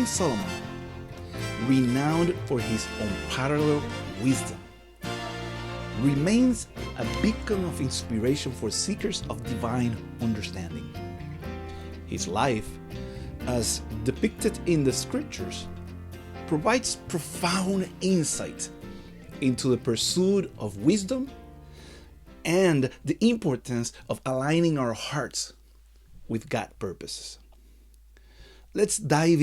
King Solomon, renowned for his unparalleled wisdom, remains a beacon of inspiration for seekers of divine understanding. His life, as depicted in the scriptures, provides profound insight into the pursuit of wisdom and the importance of aligning our hearts with God's purposes. Let's dive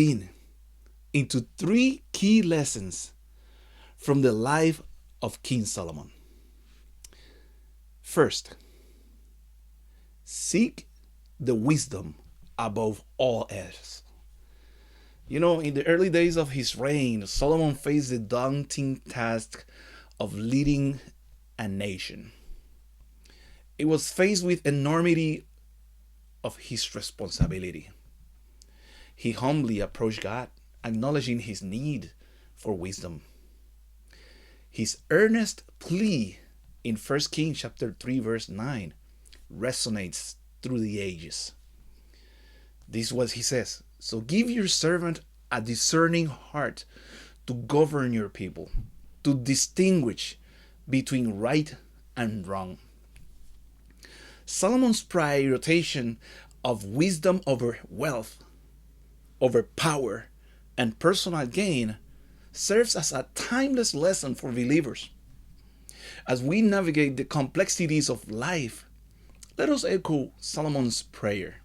into three key lessons from the life of King Solomon. First, seek the wisdom above all else. In the early days of his reign, Solomon faced the daunting task of leading a nation. It was faced with enormity of his responsibility. He humbly approached God, acknowledging his need for wisdom. His earnest plea in 1 Kings chapter 3 verse 9 resonates through the ages. This is what he says: "So give your servant a discerning heart to govern your people, to distinguish between right and wrong." Solomon's prioritization of wisdom over wealth, over power, and personal gain serves as a timeless lesson for believers. As we navigate the complexities of life, let us echo Solomon's prayer.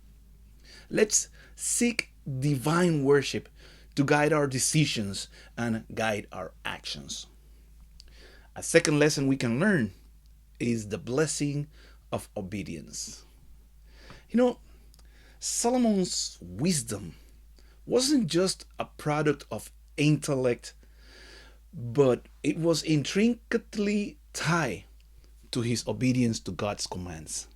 Let's seek divine worship to guide our decisions and guide our actions. A second lesson we can learn is the blessing of obedience. Solomon's wisdom wasn't just a product of intellect, but it was intricately tied to his obedience to God's commands.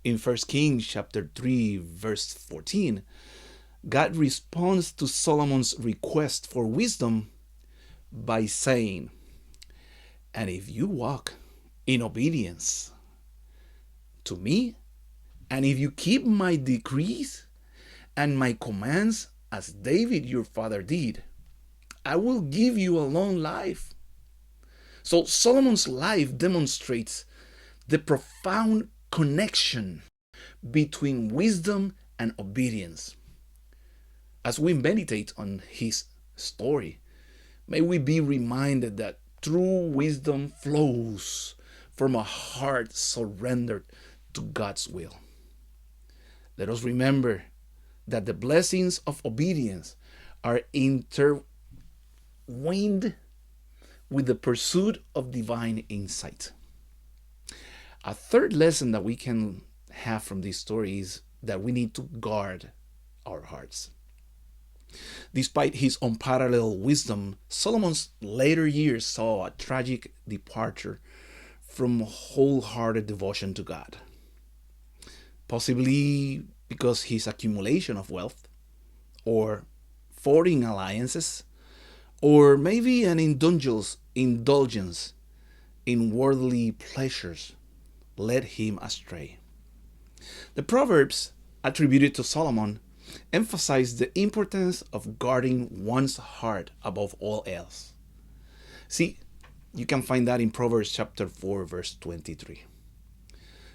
In 1 Kings chapter 3 verse 14, God responds to Solomon's request for wisdom by saying, "And if you walk in obedience to me, and if you keep my decrees and my commands as David your father did, I will give you a long life." So Solomon's life demonstrates the profound connection between wisdom and obedience. As we meditate on his story, may we be reminded that true wisdom flows from a heart surrendered to God's will. Let us remember that the blessings of obedience are intertwined with the pursuit of divine insight. A third lesson that we can have from this story is that we need to guard our hearts. Despite his unparalleled wisdom, Solomon's later years saw a tragic departure from wholehearted devotion to God. Possibly because his accumulation of wealth, or foreign alliances, or maybe an indulgence in worldly pleasures led him astray. The Proverbs attributed to Solomon emphasize the importance of guarding one's heart above all else. See, you can find that in Proverbs chapter 4, verse 23.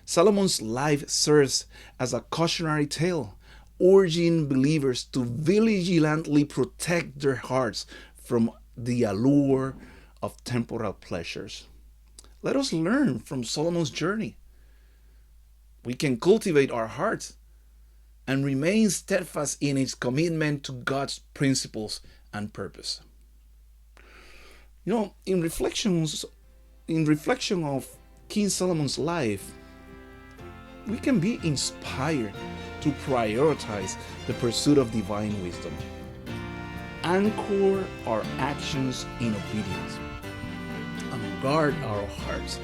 Solomon's life serves as a cautionary tale, urging believers to vigilantly protect their hearts from the allure of temporal pleasures. Let us learn from Solomon's journey. We can cultivate our hearts and remain steadfast in its commitment to God's principles and purpose. In reflection of King Solomon's life, we can be inspired to prioritize the pursuit of divine wisdom, anchor our actions in obedience, and guard our hearts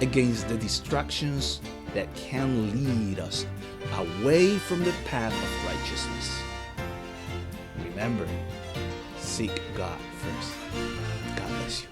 against the distractions that can lead us away from the path of righteousness. Remember, seek God first. God bless you.